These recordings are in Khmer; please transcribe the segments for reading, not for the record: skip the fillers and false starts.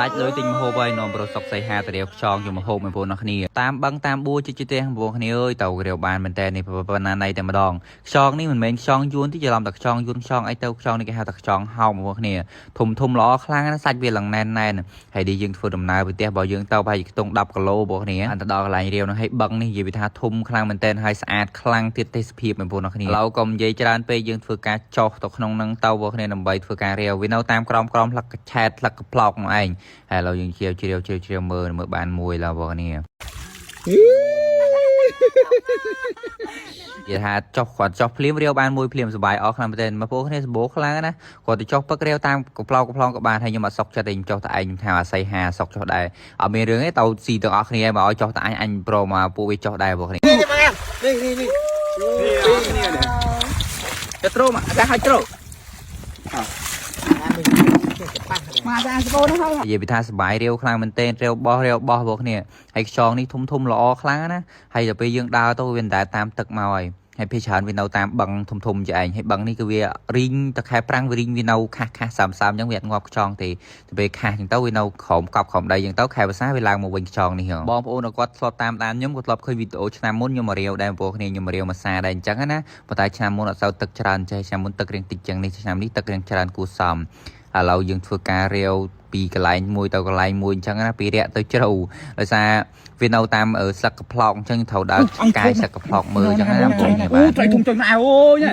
ដាច់លុយទិញម្ហូបហើយនាំប្រុសសុកសៃហាទៅរាវខ្យងយកម្ហូបមកបងប្អូនគ្នាតាមបឹងតាមបួជិះទេបងប្អូនគ្នាអើយទៅរាវបានមែនតើនេះប៉ុណ្ណាណៃតែម្ដងខ្យងនេះមិនមែនខ្យងយួនទេច្រឡំតែខ្យងយួនខ្យងអីទៅខ្យងនេះគេហៅថាខ្យងហោមបងប្អូនគ្នាធំល្អខ្លាំងណាស់សាច់វាឡើងណែនហើយនេះយើងធ្វើដំណើរពីផ្ទះរបស់យើងទៅប្រហែលជាខ្ទង់10គីឡូបងប្អូនគ្នាអន្តដល់កន្លែងរាវនឹងឲ្យបឹងនេះនិយាយថាធំខ្លាំងមែនតើហើយស្អាតខ្លាំងទៀតទេសភាពបងប្អូនគ្នាឥឡូវកុំនិយាយច្រើនពេកយើងធ្វើការចោះទៅក្នុងនឹងទៅបងប្អូនគ្នាដើម្បីធ្វើការរាវវានៅតាមក្រមផ្លឹកកឆែតផ្លឹកកប្លោកនោះឯងហើយឥឡូវយើងជ្រាវមើលបានមួយឡើយបងប្អូនគ្នានិយាយថាចុះគាត់ចុះភ្លាមរាវបានមួយភ្លាមសុបាយអស់ខ្លាំងមែនទែនបងប្អូនគ្នាសម្បូរខ្លាំងណាគាត់ទៅចុះពឹករាវតាមកប្លោកក៏បានហើយខ្ញុំអត់សុកចិត្តទេខ្ញុំចុះតែឯងខ្ញុំថាអាស័យហាសុកចុះដែរអត់មានរឿងទេទៅស៊ីទាំងអស់គ្នាមកឲ្យចុះតែអញប្រមកពួកវាចុះដែរបងប្អូនគ្នានេះទៅត្រូមកតែឲ្យត្រូមកតែស្បូនហ្នឹងនិយាយពីថាសុបាយរាវខ្លាំងមែនទែនរាវបោះបងគ្នាហើយខ្យងនេះធំល្អខ្លាំងណាហើយដល់ពេលយើងដើរទៅវាមិនដែលតាមទឹកមកហើយពេលច្រើនវានៅតាមបឹងធំជាឯងហើយបឹងនេះគឺវារីងតខែប្រាំងវារីងវានៅខាសសាមអញ្ចឹងវាអត់ងាប់ខ្យងទេទៅពេលខាសអញ្ចឹងទៅវានៅក្រោមកប់ក្រោមដីអញ្ចឹងទៅខែភាសាវាឡើងមកវិញខ្យងនេះបងប្អូនគាត់ធ្លាប់តាមដានខ្ញុំគាត់ធ្លាប់ឃើញវីដេអូឆ្នាំមុនខ្ញុំមករាវដែរបងប្អូនគ្នាខ្ញុំរាវមួយសាដែរអញ្ចឹងណាប៉ុន្តែឆ្នាំមុនអត់សូវទឹកច្រើនចេះឆ្នាំមុនទឹករៀងតិចចឹងនេះឆ្នាំនេះទឹករៀងច្រើនគួរសមឥឡូវយើងធ្វើការរាវពីកន្លែងមួយទៅកន្លែងមួយអញ្ចឹងណាពីរាក់ទៅជ្រៅដោយសារវានៅតាមស្លឹកកប្លោកអញ្ចឹងត្រូវដើរកាយស្លឹកកប្លោកមើលអញ្ចឹងណាបងប្អូនបាទត្រីធំចុយមកអូយ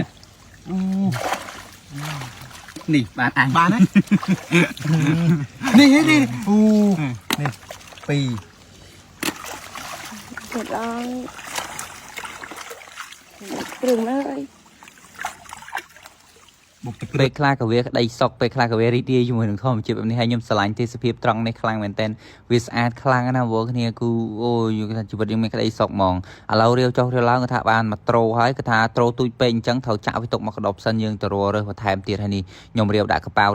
នេះបានអាបានណានេះអូនេះពីរគាត់ឡើងព្រឹងណាអីពេលខ្លះក៏វាក្តីសុកពេលខ្លះក៏វារីករាយជាមួយនឹងធម្មជាតិបែបនេះហើយខ្ញុំស្រឡាញ់ទេសភាពត្រង់នេះខ្លាំងមែនទែនវាស្អាតខ្លាំងណាស់បងគ្នាគឺអូយថាជីវិតយើងមានក្តីសុកហ្មងឥឡូវរាវចុះរាវឡើងគាត់ថាបានមកត្រូហើយគាត់ថាត្រូទូចពេកអញ្ចឹងត្រូវចាក់វាទុកមកកដប់សិនយើងទៅរើសបន្ថែមទៀតហើយនេះខ្ញុំរាវដាក់កប៉ាវ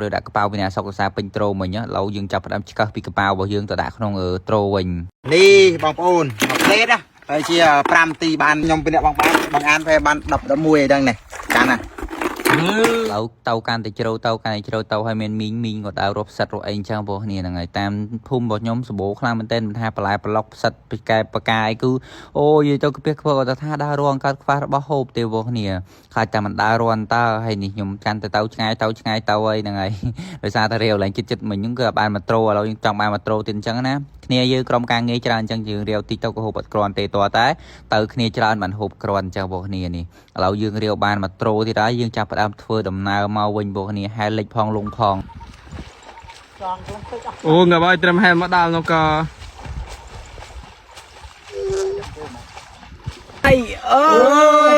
ពីណាសុកភាសាពេញត្រូមិញឥឡូវយើងចាប់ផ្ដើមឆ្កឹះពីកប៉ាវរបស់យើងទៅដាក់ក្នុងត្រូវិញនេះបងប្អូនមកផ្លេតណាហើយជា5នាទីបានខ្ញុំពីអ្នកបងអានពេលបាន10 11អីដឹងនេះកាន់ណាឡូវទៅកាន់តែជ្រៅទៅហើយមានមីងគាត់ដើររកផ្សិតរកអីអញ្ចឹងបងគ្នាហ្នឹងហើយតាមភូមិរបស់ខ្ញុំសម្បូរខ្លាំងមែនទែនមិនថាបន្លែប្រឡុកផ្សិតពីកែបកាយគឺអូយទៅកាពះខ្ពើគាត់ថាដើររងកើតខ្វះរបស់ហូបទេបងគ្នាខ្លាចតែមិនដើររន់តើហើយនេះខ្ញុំកាន់ទៅឆ្ងាយទៅហើយហ្នឹងហើយដោយសារតែរាវឡើងចិត្តមិញហ្នឹងគឺអត់បានមកត្រូឥឡូវយើងចង់បានមកត្រូទៀតអញ្ចឹងណាគ្នាយើងក្រុមការងារច្រើនអញ្ចឹងយើងរាវតិចទៅក៏ហូបអត់គ្រាន់ទេតើទៅគ្នាច្រើនបានហូបគ្រាន់អញ្ចឹងបងគ្នានេះឥឡូវយើងរាវបានមកត្រូទៀតហើយយើងចាប់ផ្ដើមធ្វើដំណើរមកវិញបងគ្នាហែលលិចផងលងផងអូងាប់ឲ្យត្រឹមហែលមកដល់នោះក៏អីអូយ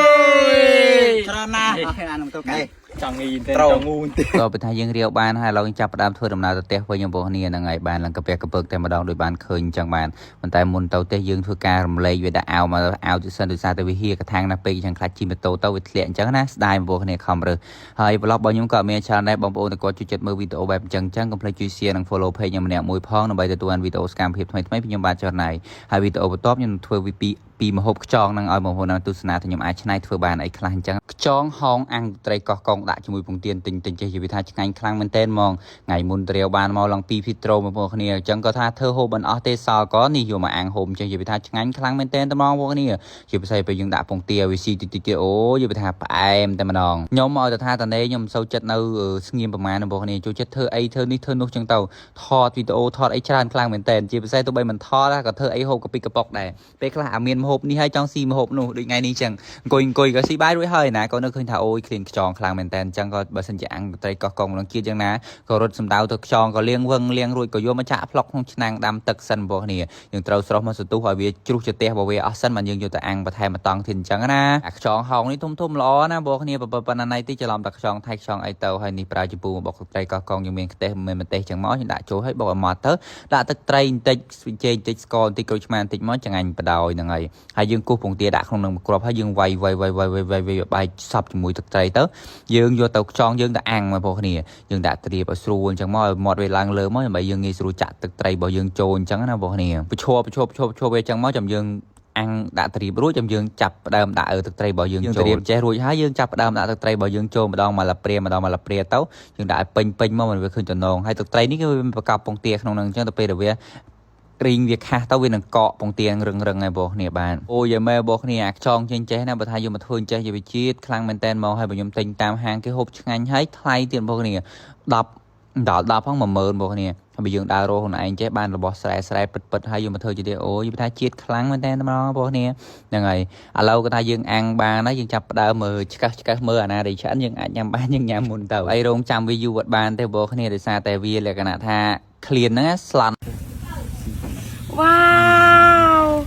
ច្រើនណាស់អានោះទៅចង់ងីទេចង់ងូនទេក៏ពេលថាយើងរាវបានហើយឥឡូវចាប់ផ្ដើមធ្វើដំណើរទៅផ្ទះវិញបងប្អូនគ្នាហ្នឹងហើយបានឡើងកាពះកពើកតែម្ដងដោយបានឃើញអញ្ចឹងបានប៉ុន្តែមុនទៅផ្ទះយើងធ្វើការរំលែកវាដាក់អាវមកអាវទៅសិនដោយសារតែវាហៀកថាំងណាស់ពេកអញ្ចឹងខ្លាចជិះម៉ូតូទៅវាធ្លាក់អញ្ចឹងណាស្ដាយបងប្អូនគ្នាខំរើសហើយ vlog របស់ខ្ញុំក៏មានច្រើនដែរបងប្អូនតែគាត់ជួយចិត្តមើលវីដេអូបែបអញ្ចឹងកុំភ្លេចជួយ share និង follow page ខ្ញុំម្នាក់មួយផងដើម្បីទទួលបានវីដេអូសកម្មភាពថ្មីៗពីខ្ញុំបាទចរណៃហើយវីដេអូបន្ទាប់ខ្ញុំធ្វើពីម្ហូបខ្យងនឹងឲ្យបងប្អូនទស្សនាថាខ្ញុំអាចច្នៃធ្វើបានអីខ្លះអញ្ចឹងខ្យងហោងអាំងត្រីកោះកងដាក់ជាមួយពងទានទិញចេះនិយាយថាឆ្ងាញ់ខ្លាំងមែនទែនហ្មងថ្ងៃមុនរាវបានមកឡើង2 វីត្រូបងប្អូនគ្នាអញ្ចឹងក៏ថាធ្វើហូបមិនអស់ទេសល់ក៏នេះយកមកអាំងហូបចេះនិយាយថាឆ្ងាញ់ខ្លាំងមែនទែនតែហ្មងបងប្អូនគ្នាជាពិសេសពេលយើងដាក់ពងទាវាស៊ីតិចទៀតអូនិយាយថាផ្អែមតែម្ដងខ្ញុំឲ្យទៅថាតនេខ្ញុំមិនសូវចិត្តនៅស្ងៀមប្រមាណបងប្អូនគ្នាចូលចិត្តធ្វើអីធ្វើនេះធ្វើនោះអញ្ចឹងទៅថតវីដេអូថតអីច្រើនខ្លាំងមែនទែនជាពិសេសទោះបីមិនថតក៏ធ្វើអីហូបកាពីកប៉ុកដែរពេលខ្លះអាមានម្ហូបនេះហើយចង់ស៊ីម្ហូបនោះដូចថ្ងៃនេះអញ្ចឹងអង្គុយក៏ស៊ីបាយរួចហើយណាក៏នៅឃើញថាអូយឃ្លានខ្យងខ្លាំងមែនតើអញ្ចឹងក៏បើសិនជាអាំងត្រីកោះកងម្ដងជាតិអញ្ចឹងណាក៏រត់សម្ដៅទៅខ្យងក៏លាងរួចក៏យកមកចាក់ផ្លុកក្នុងឆ្នាំងដាំទឹកសិនបងប្អូនគ្នាយើងត្រូវស្រោះមកសន្ទុះឲ្យវាជ្រុះចទេះរបស់វាអស់សិនបានយើងយកទៅអាំងបន្ថែមម្តងទៀតអញ្ចឹងណាអាខ្យងហោងនេះធំល្អណាបងប្អូនគ្នាប៉ុណ្ណាណៃតិចច្រឡំតែខ្យងថៃខ្យងអីទៅហើយនេះប្រើចំពោះមកបុកត្រីកោះកងយើងមានខ្ទះមានម្ទេសអញ្ចឹងមកយើងដាក់ចូលឲ្យបុកឲ្យម៉ត់ទៅដាក់ទឹកត្រីបន្តិចស្វីចេងបន្តិចស្ករបន្តិចក្រូចឆ្មាបន្តិចមកចង្អាញ់បដ យហ្នឹងហើយយើងគោះពងទាដាក់ក្នុងនឹងគ្រាប់ហើយយើងវាយបាយសប់ជាមួយទឹកត្រីទៅយើងយកទៅខ្យងយើងទៅអាំងមកបងប្អូនគ្នាយើងដាក់ត្រៀបឲ្យស្រួលអញ្ចឹងមកឲ្យមាត់វាឡើងលើមកដើម្បីយើងងាយស្រួលចាក់ទឹកត្រីរបស់យើងចូលអញ្ចឹងណាបងប្អូនគ្នាប្រឈប់វាអញ្ចឹងមកចាំយើង ăn đã tì rút trong dương chập đơm đã ở thực tây bỏ dương tì chế rùi hái dương chập đơm đã thực tây bỏ dương trâu mà đong mà là pria tấu dương đã pin mà mình về khơi chọn nòng hay thực tây ní cáiประกอบปงเตียนนcho tập về về riêng việc ha tao về nâng cọ bông tiền rừng này bộ nè bạn ôi giờ mẹ bộ nè tròn trên chế nè bà thay dùng mà thôi chế giờ bị chết khăn men ten màu hay bà dùng tình tam hàng cái hộp anh thấy thay tiền bộ nè đập phong mà mờn bộ nè bây giờ đào rô này anh chế ban là bỏ sài bật hay dùng mà thôi chỉ để ôi bà thay chết khăn men ten nó bộ nè này lâu cái thay dương ăn ba nó dương chập đào mờ các mơ à để chán nhưng anh nhắm ba nhưng nhắm muốn tàu ai rong trăm video vật ban theo bộ nè để xa tại vì là cái nạ tha clean nó slan wow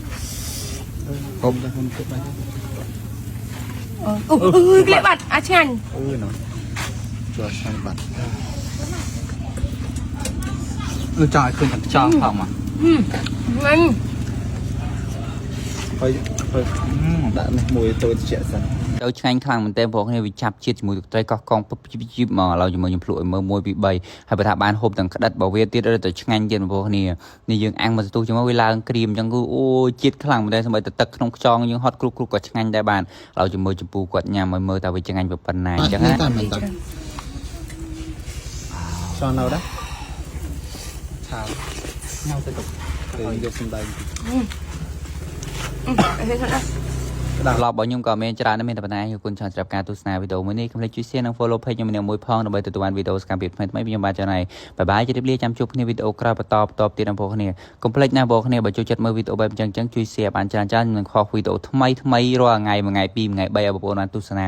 không không chút này cái bật à chanh nó cho sang bật trời khơi thật cho không à anh thôi đã mùi tôi sẽ sẵn đâu nhanh khăn mình tem bộ này bị chập chết mùi trai có con chip màเราจะมาplụi mơ môi bị bay hay bà thà ban hộp tầng đất bảo vệ tiết đó tới nhanh trên bộ nàyนี่យើងអាំងមកទូជាមួយវាឡើងក្រៀមអញ្ចឹងគឺអូជាតិខ្លាំងមែនតែសម្រាប់ទឹកក្នុងខ្យងយើងហត់គ្រុបក៏ឆ្ងាញ់ដែរបានเราจะមើលចំពូគាត់ញ៉ាំឲ្យមើលតើវាឆ្ងាញ់ប៉ុណ្ណាអញ្ចឹងណាcho nào đấy chào nhau tới tục từយកសំដែង ឡប់របស់ខ្ញុំក៏មានច្រើនមានតែប៉ុណ្ណាគឺគុណច្រើនសម្រាប់ការទស្សនាវីដេអូមួយនេះកុំភ្លេចជួយ share និង follow page ខ្ញុំមួយផងដើម្បីទទួលបានវីដេអូសកម្មភាពថ្មីៗពីខ្ញុំបាទចា៎ហើយបាយបាយជម្រាបលាចាំជួបគ្នាវីដេអូក្រោយបន្តទៀតដល់បងប្អូនកុំភ្លេចណាបងប្អូនបើចូលចិត្តមើលវីដេអូបែបអញ្ចឹងជួយ share បានច្រើននឹងខុសវីដេអូថ្មីរាល់ថ្ងៃមួយថ្ងៃពីរថ្ងៃ3ឲ្យបងប្អូនបានទស្សនា